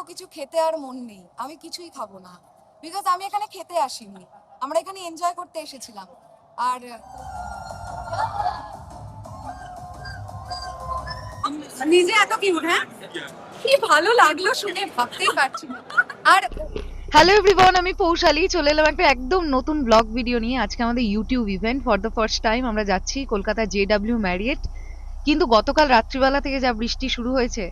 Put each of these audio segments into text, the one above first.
কিছু খেতে আর মন নেই, আমি কিছুই খাবো না, বিকজ আমি এখানে খেতে আসিনি, আমরা এখানে এনজয় করতে এসেছিলাম। আর নিজে এত কিউট, হ্যাঁ কি ভালো লাগলো শুনে, ভাবতেই পারছি না। আর হ্যালো এভরিওয়ান, আমি পৌশালী চলে এলাম একটা একদম নতুন ব্লগ ভিডিও নিয়ে। আজকে আমাদের YouTube event, for the first time আমরা যাচ্ছি কলকাতা JW ম্যারিয়েট। কিন্তু গতকাল রাত্রিবেলা থেকে যা বৃষ্টি শুরু হয়েছে,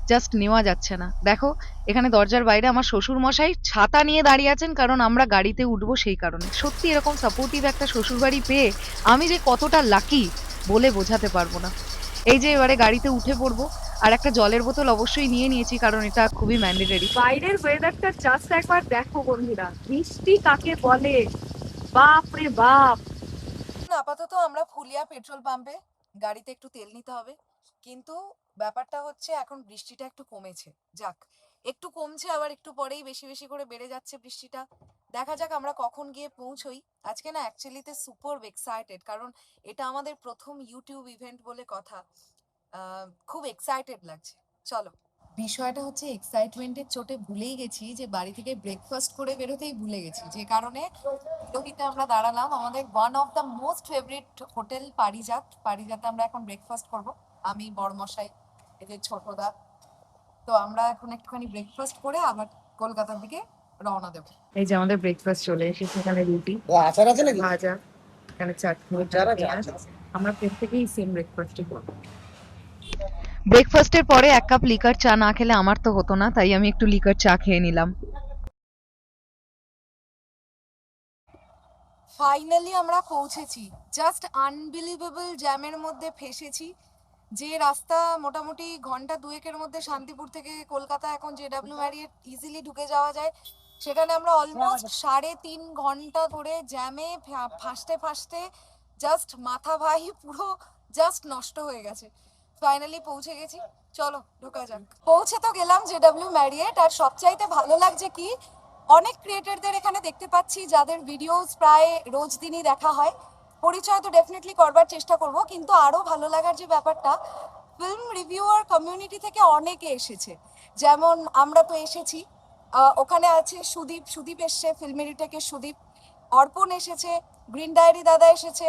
জাস্ট নেওয়া যাচ্ছে না। দেখো এখানে দরজার বাইরে আমার শ্বশুর মশাই ছাতা নিয়ে দাঁড়িয়ে আছেন, কারণ আমরা গাড়িতে উঠবো সেই কারণে। সত্যি এরকম সাপোর্টিভ একটা শ্বশুর বাড়ি পেয়ে আমি যে কতটা লাকি বলে বোঝাতে পারবো না। এই যে এবারে গাড়িতে উঠে পড়বো, আর একটা জলের বোতল অবশ্যই নিয়ে নিয়েছি, কারণ এটা খুবই ম্যান্ডেটরি। বাইরের ওয়েদারটা জাস্ট একবার দেখো বন্ধুরা, বৃষ্টি কাকে বলে, বাপ রে বাপ। আপাতত আমরা ফুলিয়া পেট্রোল পাম্পে, গাড়িতে একটু তেল নিতে হবে, কিন্তু ব্যাপারটা হচ্ছে এখন বৃষ্টিটা একটু কমেছে, যাক একটু কমছে, আবার একটু পরেই বেশি বেশি করে বেড়ে যাচ্ছে বৃষ্টিটা। দেখা যাক আমরা কখন গিয়ে পৌঁছই। আজকে না অ্যাকচুয়ালিতে সুপার এক্সাইটেড, কারণ এটা আমাদের প্রথম ইউটিউব ইভেন্ট বলে কথা। খুব এক্সাইটেড লাগছে। চলো, বিষয়টা হচ্ছে এক্সাইটমেন্টের চোটে ভুলেই গেছি যে বাড়ি থেকে ব্রেকফাস্ট করে বেরোতেই ভুলে গেছি, যে কারণে লোহিতে আমরা দাঁড়ালাম আমাদের one of the most favourite hotel পারিজাতে আমরা এখন ব্রেকফাস্ট করব, আমি বড়মশাই, এদের ছোটদা। তো আমরা এখন একটুখানি ব্রেকফাস্ট করে আবার কলকাতার দিকে রওনা দেবো। এই যে আমাদের ব্রেকফাস্ট চলে এসেছে, এখানে রুটি, আচার আছে নাকি? ভাজা, এখানে চাটনি, পেঁয়াজ। আমরা প্রত্যেকেই সেম ব্রেকফাস্টই করবো। ব্রেকফাস্টের পরে এক কাপ লিকার চা না খেলে আমার তো হতো না, তাই আমি একটু লিকার চা খেয়ে নিলাম। ফাইনালি আমরা পৌঁছেছি, জাস্ট আনবিলিভেবল জ্যামের মধ্যে ফেসেছি। যে রাস্তা মোটামুটি ঘন্টা দুয়েকের মধ্যে শান্তিপুর থেকে কলকাতা এখন JW ম্যারিয়েট ইজিলি ঢুকে যাওয়া যায়, সেখানে আমরা অলমোস্ট 3.5 ঘন্টা ধরে জ্যামে ফাঁসতে ফাঁসতে জাস্ট মাথা ভাই পুরো জাস্ট নষ্ট হয়ে গেছে। ফাইনালি পৌঁছে গেছি, চলো ঢোকা যাক। পৌঁছে তো গেলাম JW ম্যারিয়েট, আর সবচাইতে ভালো লাগছে কি, অনেক ক্রিয়েটরদের এখানে দেখতে পাচ্ছি যাদের ভিডিওস প্রায় রোজ দিনই দেখা হয়। পরিচয় তো ডেফিনেটলি করবার চেষ্টা করব, কিন্তু আরো ভালো লাগার যে ব্যাপারটা, ফিল্ম রিভিউয়ার কমিউনিটি থেকে অনেকে এসেছে। যেমন আমরা তো এসেছি, ওখানে আছে সুদীপ এসছে, ফিল্মেরি থেকে সুদীপ, অর্পণ এসেছে, গ্রিন ডায়েরি দাদা এসেছে,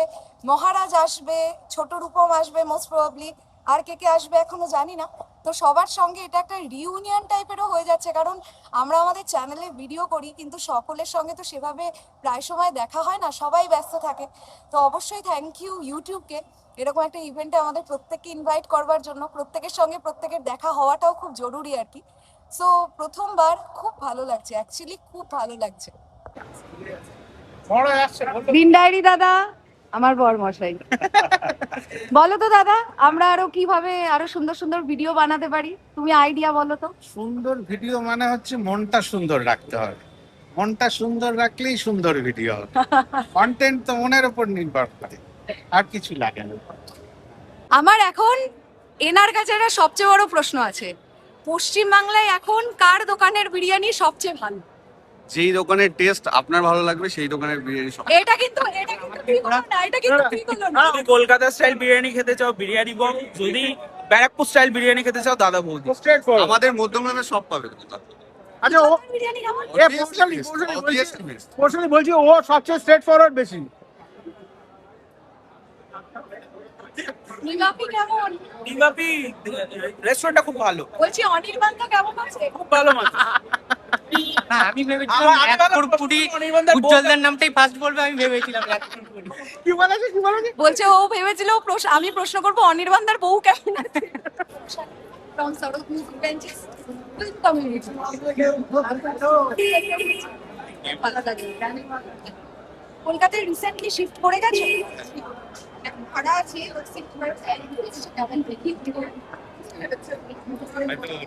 মহারাজ আসবে, ছোট রূপম আসবে মোস্ট প্রবাবলি, আর কে কে আসবে এখনো জানি না। তো সবার সঙ্গে এটা একটা রিউনিয়ন টাইপেরও হয়ে যাচ্ছে, কারণ আমরা আমাদের চ্যানেলে ভিডিও করি, কিন্তু সকলের সঙ্গে তো সেভাবে প্রায় সময় দেখা হয় না, সবাই ব্যস্ত থাকে। তো অবশ্যই থ্যাংক ইউ ইউটিউবকে এরকম একটা ইভেন্টে আমাদের প্রত্যেককে ইনভাইট করবার জন্য। প্রত্যেকের সঙ্গে প্রত্যেকের দেখা হওয়াটাও খুব জরুরি আর কি। সো প্রথমবার খুব ভালো লাগছে, অ্যাকচুয়ালি খুব ভালো লাগছে। গ্রিন ডায়েরি দাদা, আমার বড়মশাই, বলো তো দাদা, আমরা আরো কিভাবে আরো সুন্দর সুন্দর ভিডিও বানাতে পারি, তুমি আইডিয়া বলো তো। সুন্দর ভিডিও মানে হচ্ছে মনটা সুন্দর রাখতে হবে, মনটা সুন্দর রাখলেই সুন্দর ভিডিও হবে। কন্টেন্ট তো মনের উপর নির্ভর করে, আর কিছু লাগে না। আমার এখন এনার কাছে একটা সবচেয়ে বড় প্রশ্ন আছে, পশ্চিমবাংলায় এখন কার দোকানের বিরিয়ানি সবচেয়ে ভালো? যেই দোকানের টেস্ট আপনার ভালো লাগবে সেই দোকানের বিরিয়ানি সব। এটা কিন্তু ঠিক হলো না, এটা কিন্তু ঠিক হলো না। যদি কলকাতা স্টাইল বিরিয়ানি খেতে চাও বিরিয়ানি বক্স, যদি ব্যারাকপুর স্টাইল বিরিয়ানি খেতে চাও দাদা বৌদি। আমাদের মধ্যমগ্রামে সব পাবে। আচ্ছা ও বিরিয়ানি কেমন? পৌশালী বলছি ও সবচেয়ে স্ট্রেট ফরওয়ার্ড বেশি। নিমাপি কেমন? নিমাপি রেস্টুরেন্টটা খুব ভালো, বলছি অনির্বাণটা কেমন আছে? খুব ভালো মাছ। না আমি ভেবেছিলাম এক কুড়কুড়ি উজ্জ্বলদার নামটাই ফার্স্ট বলবে, আমি ভেবেছিলাম এক কুড়কুড়ি। কি বলেছে কি বলেছে? বলছে ও ভেবেছিল আমি প্রশ্ন করবো অনির্বাণদার বউ কেমন আছে। From South News Benches. Community. ভালো লাগে। কলকাতায় রিসেন্টলি শিফট করে গেছে, ভাড়া আছে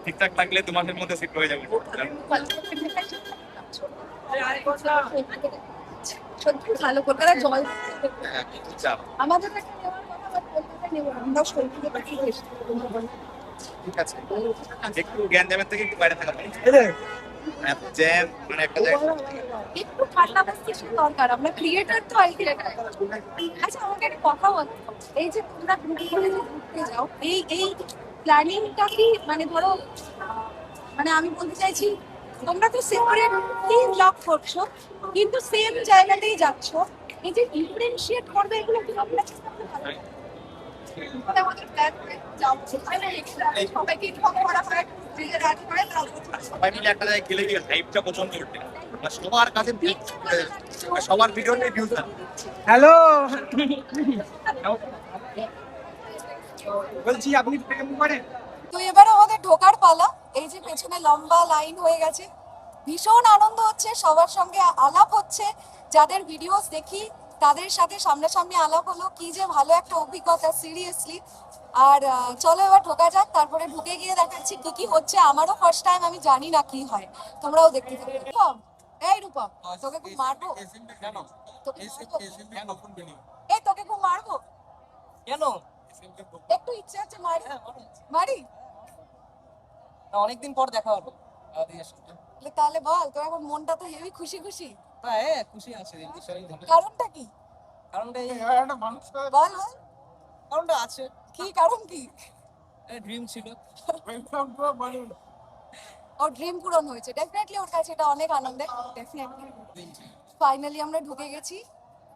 ঠিকঠাক থাকলে তোমাদের মধ্যে সিট হয়ে যাবে। সত্যি ভালো, কলকাতার জল আমাদের কাছে নেওয়ার কথা, বাট কলকাতায় নেব না, আমরা শৈলীতে পাঠিয়ে এসেছি। ঠিক আছে, একটু জ্ঞানজামের থেকে একটু বাইরে থাকা ভালো। এত জ্যাম মানে একটা জায়গা। একটু ঠান্ডা পরিস্থিতির দরকার, আমরা ক্রিয়েটর তো ক্রিয়েটর। আচ্ছা আমাকে একটা কথা বলো, এই যে তোমরা গ্রুপ করে যে ঘুরতে যাও, এই প্ল্যানিংটা কি মানে ধরো মানে আমি বলতে চাইছি তোমরা তো সেপারেট ব্লগ করছো কিন্তু সেম জায়গাতেই যাচ্ছ, এই যে ডিফারেন্সিয়েট করবে এগুলো কি আপনার চেষ্টা করতে পারবে? আমাদের প্ল্যান করে যাবো সবাইকে ইনফর্ম করা হয়, নিজের রাজি করে সবাই মিলে একটা জায়গায় গেলে গিয়ে হাইপটা প্রচন্ড ওঠে আর সবার কাছে সবার ভিডিও নিয়ে ভিউজ না। হ্যালো, বলছি আপনি প্রেম করেন? তো এবার আমাদের ঢোকার পালা। এই যে পেছনে লম্বা লাইন হয়ে গেছে, ভীষণ আনন্দ হচ্ছে, সবার সঙ্গে আলাপ হচ্ছে, যাদের ভিডিওস দেখি তাদের সাথে সামনাসামনি আলাপ হলো, কি যে ভালো একটা অভিজ্ঞতা সিরিয়াসলি। আর চলো এবার ঢোকা যাক, তারপরে ঢুকে গিয়ে দেখাচ্ছি কি কি হচ্ছে। আমারও ফার্স্ট টাইম, আমি জানি না কি হয়, তোমরাও দেখতে থাকো। রূপম, এই রূপম, তোকে খুব মারবো, তোকে মারবো। এই তোকে খুব মারবো কেন? একটু ইচ্ছে হচ্ছে মারি মারি। অনেকদিন পর দেখা হলো। তাহলে বল, তোর এখন মনটা তো হেভি খুশি খুশি, হ্যাঁ খুশি আছে। কারণটা কি? কারণটা বল বল, কারণটা আছে, কি কারণ কি? ড্রিম ছিল। ওর ড্রিম পূরণ হয়েছে, ডেফিনেটলি ওর কাছে এটা অনেক আনন্দের। ডেফিনেটলি ফাইনালি আমরা ঢুকে গেছি,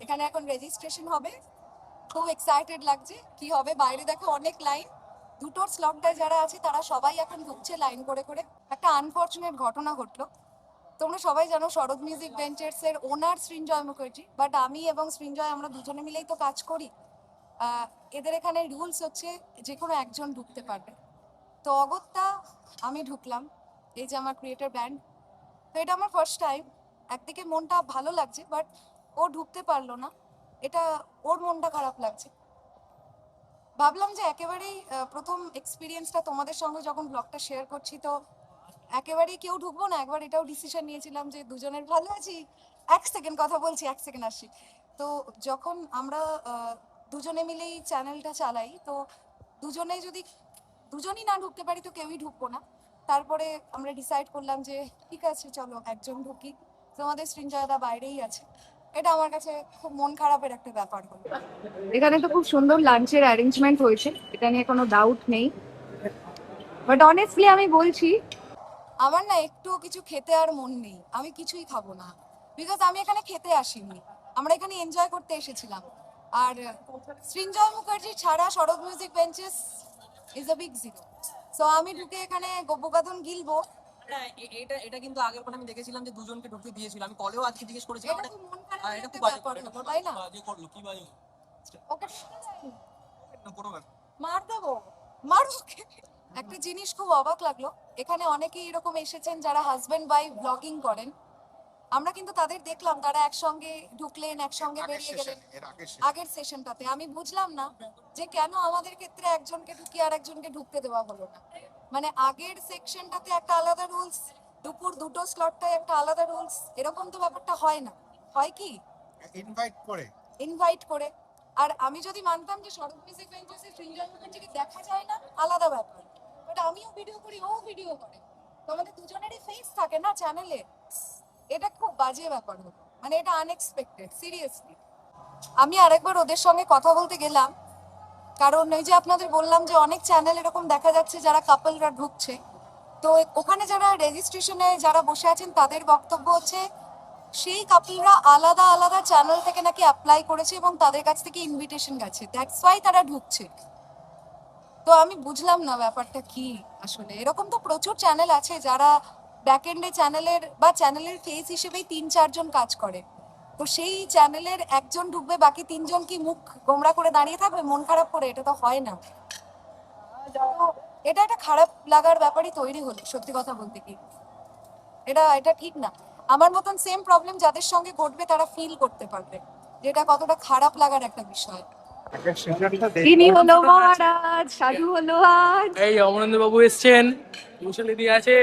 এখানে এখন রেজিস্ট্রেশন হবে, খুব এক্সাইটেড লাগছে কি হবে। বাইরে দেখো অনেক লাইন, দুটোর স্লটটায় যারা আছে তারা সবাই এখন ঢুকছে লাইন করে করে। একটা আনফরচুনেট ঘটনা ঘটলো, তোমরা সবাই জানো শরৎ মিউজিক ভেঞ্চার্স এর ওনার সৃঞ্জয় মুখার্জি, বাট আমি এবং সৃঞ্জয় আমরা দুজনে মিলেই তো কাজ করি। এদের এখানে রুলস হচ্ছে যে কোনো একজন ঢুকতে পারবে। তো অগত্যা আমি ঢুকলাম, এই যে আমার ক্রিয়েটর ব্যান্ড। তো এটা আমার ফার্স্ট টাইম, একদিকে মনটা ভালো লাগছে, বাট ও ঢুকতে পারলো না, এটা ওর মনটা খারাপ লাগছে। ভাবলাম যে একেবারেই প্রথম এক্সপিরিয়েন্সটা তোমাদের সঙ্গে যখন ব্লগটা শেয়ার করছি, তো একেবারেই কেউ ঢুকবো না। একবার এটাও ডিসিশন নিয়েছিলাম যে দুজনের ভালো আছি, এক সেকেন্ড কথা বলছি, এক সেকেন্ড আসছি। তো যখন আমরা দুজনে মিলেই চ্যানেলটা চালাই, তো দুজনই না ঢুকতে পারি তো কেউই ঢুকবো না। তারপরে আমরা ডিসাইড করলাম যে ঠিক আছে চলো একজন ঢুকি, তোমাদের সৃঞ্জয়দা বাইরেই আছে। এটা আমার কাছে খুব মন খারাপের একটা ব্যাপার হলো। এখানে তো খুব সুন্দর লাঞ্চের অ্যারেঞ্জমেন্ট হয়েছে, এটা নিয়ে কোনো ডাউট নেই, বাট অনেস্টলি আমি বলছি আমার না একটুও কিছু খেতে আর মন নেই, আমি কিছুই খাবো না, বিকজ আমি এখানে খেতে আসিনি, আমরা এখানে এনজয় করতে এসেছিলাম। আর সৃঞ্জয় মুখার্জি ছাড়া Sharat music benches is a big zero. So আমি ঢুকে এখানে গোপবাদন গিলবো, এটা এটা কিন্তু আগের বার আমি দেখেছিলাম যে দুজনকে ঢুকতে দিয়েছিল। আমি কলেও আজকে জিজ্ঞেস করেছিলাম, এটা খুব মন এটা খারাপের খুব একটা বাজে ব্যাপার হলো, তাই না? ওকে মার দেবো, মারবো ওকে। একটা জিনিস খুব অবাক লাগলো, এখানে অনেকেই এরকম এসেছেন যারা হাজবেন্ড ওয়াইফ ব্লগিং করেন, আমরা কিন্তু তাদের দেখলাম তারা একসঙ্গে ঢুকলেন, একসঙ্গে বেরিয়ে গেলেন আগের সেশনটাতে। আমি বুঝলাম না যে কেন আমাদের ক্ষেত্রে একজনকে ঢুকিয়ে আর একজনকে ঢুকতে দেওয়া হলো না। মানে আগের সেকশনটাতে একটা আলাদা রুলস, দুপুর দুটো স্লটটায় একটা আলাদা রুলস, এরকম তো ব্যাপারটা হয় না, হয় কি? ইনভাইট করে। আর আমি যদি মানতাম যে শরৎ মিউজিক ভেঞ্চার্সে সৃঞ্জয় মুখার্জিকে দেখা যায় না, আলাদা ব্যাপার, বাট আমিও ভিডিও করি, ও ভিডিও করে, তো আমাদের দুজনেরই ফেস থাকে না চ্যানেলে। এটা খুব বাজে ব্যাপার হলো, মানে এটা আনএক্সপেক্টেড সিরিয়াসলি। আমি আরেকবার ওদের সঙ্গে কথা বলতে গেলাম, কারণ ওই যে আপনাদের বললাম যে অনেক চ্যানেল এরকম দেখা যাচ্ছে যারা কাপলরা ঢুকছে, তো ওখানে যারা রেজিস্ট্রেশনে যারা বসে আছেন তাদের বক্তব্য হচ্ছে সেই কাপলরা আলাদা আলাদা চ্যানেল থেকে নাকি অ্যাপ্লাই করেছে এবং তাদের কাছ থেকে ইনভিটেশন গেছে, দ্যাটস ওয়াই তারা ঢুকছে। তো আমি বুঝলাম না ব্যাপারটা কি আসলে। এরকম তো প্রচুর চ্যানেল আছে যারা ব্যাকএন্ডে চ্যানেলের বা চ্যানেলের ফেস হিসেবেই 3-4 জন কাজ করে, তো সেই চ্যানেলের একজন ঢুকবে, বাকি 3 জন কি মুখ গোমরা করে দাঁড়িয়ে থাকবে মন খারাপ করে? এটা তো হয় না। তো এটা একটা খারাপ লাগার ব্যাপারই তৈরি হলো, সত্যি কথা বলতে কি এটা এটা ঠিক না। আমার মতন সেম প্রবলেম যাদের সঙ্গে ঘটবে তারা ফিল করতে পারবে যে এটা কতটা খারাপ লাগার একটা বিষয়। তিনি হলো মহারাজ, সাধু হলো আজ। এই অমরেন্দ্র বাবু এসছেন, কুশলী দিয়ে আছে,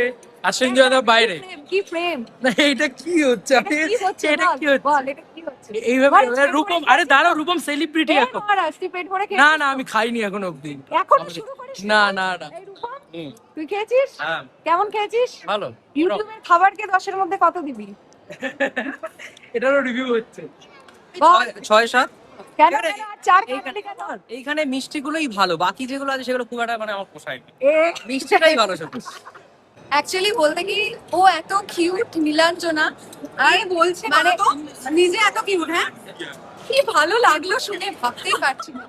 আর সৃঞ্জয় দা বাইরে। কি প্রেম, না এইটা কি হচ্ছে? কি হচ্ছে এটা কি বল, হচ্ছে? বল এটা কি হচ্ছে? এইভাবে ভাই, পেট রূপম, ভরে আরে খেয়েছিস দাঁড়াও, তো? রূপম সেলিব্রিটি এই এখন। মহারাজ, তুই পেট ভরে না খেয়েছিস না তো? আমি খাইনি এখনো অব্দি। এখনো শুরু করিস না না না। এই রূপম, তুই খেয়েছিস? হ্যাঁ কেমন খেয়েছিস? ভালো। ইউটিউবের খাবারকে 10-এর মধ্যে কত দিবি? এটারও রিভিউ হচ্ছে। বল। 6-7। কেন এবারে কেন? আর চার খাবি কেন? এইখানে মিষ্টি গুলোই ভালো, বাকি যেগুলো আছে সেগুলো খুব একটা মানে আমার পোষায় না। এ মিষ্টিটাই ভালো সব। অ্যাকচুয়ালি বলতে কি, ও এত কিউট নীলাঞ্জনা, আর বলছে মানে নিজে এত কিউট। হ্যাঁ, কি ভালো লাগলো শুনে, ভাবতেই পারছি না।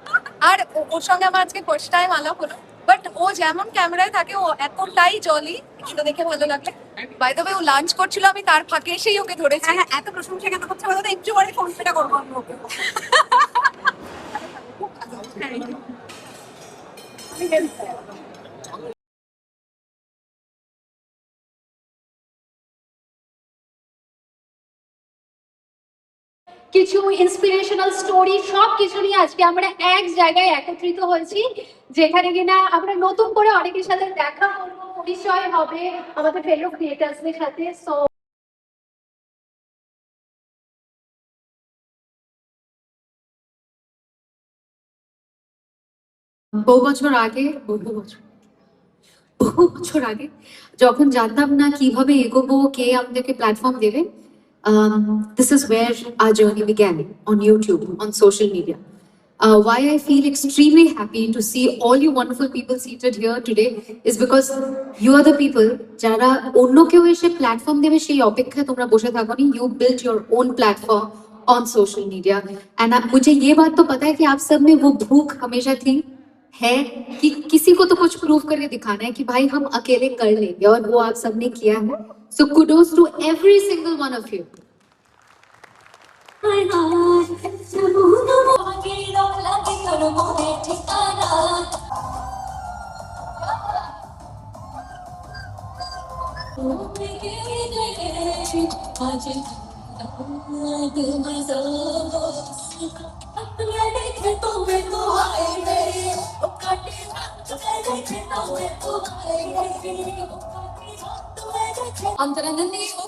আর ওর সঙ্গে আমার আজকে ফার্স্ট টাইম আলাপ হলো, বাট ও যেমন ক্যামেরায় থাকে ও এতটাই জলি, এটা দেখে ভালো লাগলো। বাই দ্য ওয়ে, ও লাঞ্চ করছিল, আমি তার ফাঁকে এসেই ওকে ধরেছি। হ্যাঁ, এত প্রশংসা কেন করছে বলো তো, একটু পরে ফোন পেটা করবো আমি ওকে। কিছু ইন্সপিরেশনাল স্টোরি সব কিছু নিয়ে আজকে আমরা এক জায়গায় একত্রিত হয়েছি, যেখানে কিনা আমরা নতুন করে অনেকের সাথে দেখা করবো, পরিচয় হবে আমাদের ফেলো ক্রিয়েটার্সদের সাথে। সো বহু বছর আগে যখন জানতাম না কিভাবে এগোবো, কে আমাদেরকে প্ল্যাটফর্ম দেবে, this is where our journey began on YouTube, on social media. Why I feel extremely happy to see all you wonderful people seated here today is because you are the people যারা অন্য কেউ এসে platform দেবে সেই অপেক্ষায় তোমরা বসে থাকোনি। You built your own platform on social media and मुझे ये बात तो पता है कि आप सब में वो भूख हमेशा थी है कि किसी को तो कुछ प्रूव करके दिखाना है कि भाई हम अकेले कर लेंगे, और वो आप सबने किया है। So kudos to every single one of you.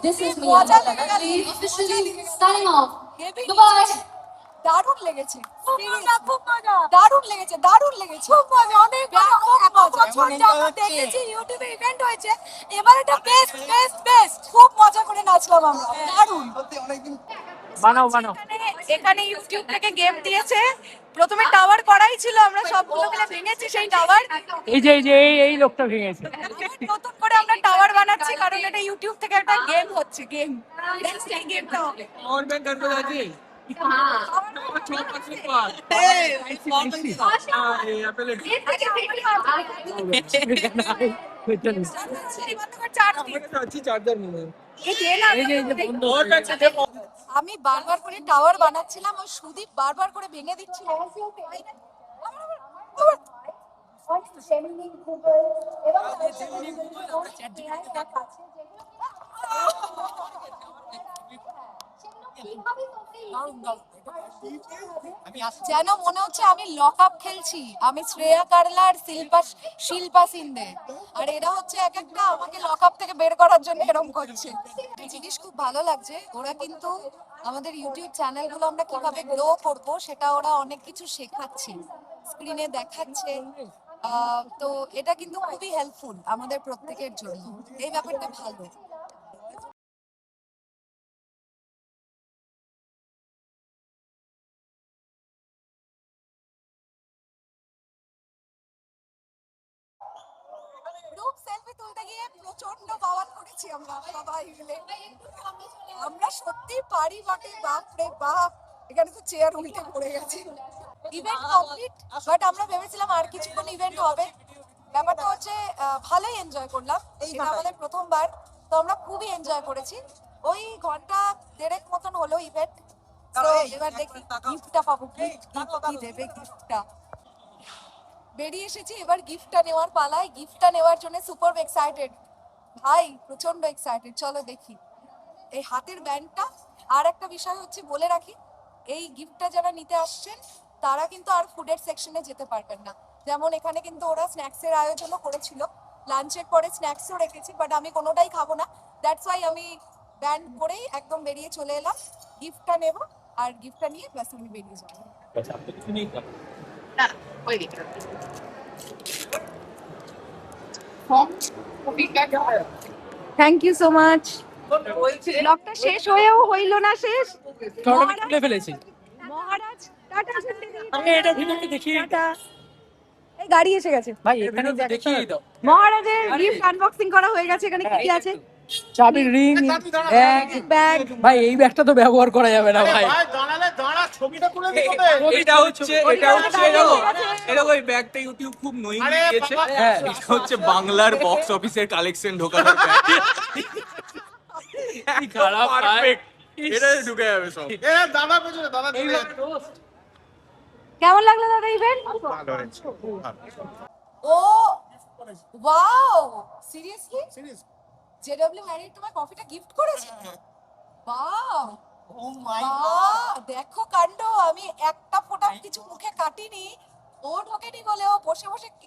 This is me. Officially signing off. Goodbye. দারুণ লেগেছে, খুব মজা, দারুণ লেগেছে, দারুণ লেগেছে, খুব মজা, অনেক বছর আমরা দেখেছি ইউটিউবে ইভেন্ট হয়েছে, এবার এটা বেস্ট বেস্ট বেস্ট, খুব মজা করে নাচলাম আমরা, দারুণ। বানাও বানাও। এখানে ইউটিউব থেকে গেম দিয়েছে, প্রথমে টাওয়ার করাই ছিল, আমরা সবগুলো মিলে ভেঙেছি সেই টাওয়ার। এই লোকটা ভেঙেছে। নতুন করে আমরা টাওয়ার বানাচ্ছি, কারণ এটা ইউটিউব থেকে একটা গেম হচ্ছে, গেম নেক্সট এই গেমটা হবে। और मैं कर दो जी। আমি বারবার করে টাওয়ার বানাচ্ছিলাম, ওই সুদীপ বারবার করে ভেঙে দিচ্ছিল। যেন মনে হচ্ছে আমি লক আপ খেলছি, আমি শ্রেয়া কারলা আর শিল্পা সিন্ধে, আর এরা হচ্ছে এক একটা আমাকে লক আপ থেকে বের করার জন্য এরকম করছে। এই জিনিস খুব ভালো লাগছে, ওরা কিন্তু আমাদের ইউটিউব চ্যানেলগুলো আমরা কিভাবে গ্রো করব সেটা ওরা অনেক কিছু শেখাচ্ছে, স্ক্রিনে দেখাচ্ছে। তো এটা কিন্তু খুবই হেল্পফুল আমাদের প্রত্যেকের জন্য, এই ব্যাপারটা ভালো। গ্রুপ সেলফি তুলতে গিয়ে প্রচন্ড বাওয়াল করেছি আমরা সবাই মিলে, আমরা সত্যি পারি বটে, বাপ রে বাপ, এখানে তো চেয়ার উল্টে পড়ে গেছে। ইভেন্ট কমপ্লিট, বাট আমরা ভেবেছিলাম আর কিছুক্ষণ ইভেন্ট হবে। ব্যাপারটা হচ্ছে ভালোই এনজয় করলাম, এটা আমাদের প্রথমবার, তো আমরা খুবই এনজয় করেছি। ওই ঘন্টা দেড়েক মতন হলো ইভেন্ট, তো এবার দেখি গিফটটা পাবো, কি দেবে গিফটটা। বেরিয়ে এসেছি, এবার গিফটটা নেওয়ার পালায়, গিফটটা নেওয়ার জন্য সুপার এক্সাইটেড ভাই, প্রচন্ড এক্সাইটেড। চলো দেখি এই হাতের ব্যান্ডটা। আর একটা বিষয় হচ্ছে বলে রাখি, এই গিফটটা যারা নিতে আসছেন তারা কিন্তু আর ফুডের সেকশনে যেতে পারবেন না। যেমন এখানে কিন্তু ওরা স্ন্যাক্সের আয়োজনও করেছিল, লাঞ্চের পরে স্ন্যাক্সও রেখেছি, বাট আমি কোনোটাই খাবো না, দ্যাটস ওয়াই আমি ব্যান্ড করেই একদম বেরিয়ে চলে এলাম। গিফটটা নেব, আর গিফটটা নিয়ে ব্যাস আমি বেরিয়ে যাবো। Thank you so much. ব্লগটা শেষ হয়েও হইল না শেষ, তুলে ফেলেছি। মহারাজ টাটা। আমি এটা ভিডিওতে দেখি। টাটা। এই গাড়ি এসে গেছে ভাই এখানে দেখিয়ে দাও মহারাজের গিফট আনবক্সিং করা হয়ে গেছে এখানে কি কি আছে চাবির রিং ব্যাগ ব্যাগ ভাই এই ব্যাগটা তো ব্যবহার করা যাবে না ভাই এটা হচ্ছে এরকম ওই ব্যাগটা ইউটিউব খুব নই দিয়েছে। হ্যাঁ এটা হচ্ছে বাংলার বক্স অফিসের কালেকশন ঢোকানোর ব্যাগ। খারাপ ভাই। Perfect. এটা ঢুকে যাবে সব। দাদা পেছনে দাদা কেমন লাগলো দাদা ইভেন্ট ভালো হয়েছে খুব ভালো। ও ওয়াও সিরিয়াসলি জেডব্লিউ ম্যারিড তোমার কফিটা গিফট করেছে ওয়াও ও মাই গড দেখো কাণ্ড আমি একটা ফোঁটা কিছু মুখে কাটিনি ও ঢোকেনি বলে ও বসে বসে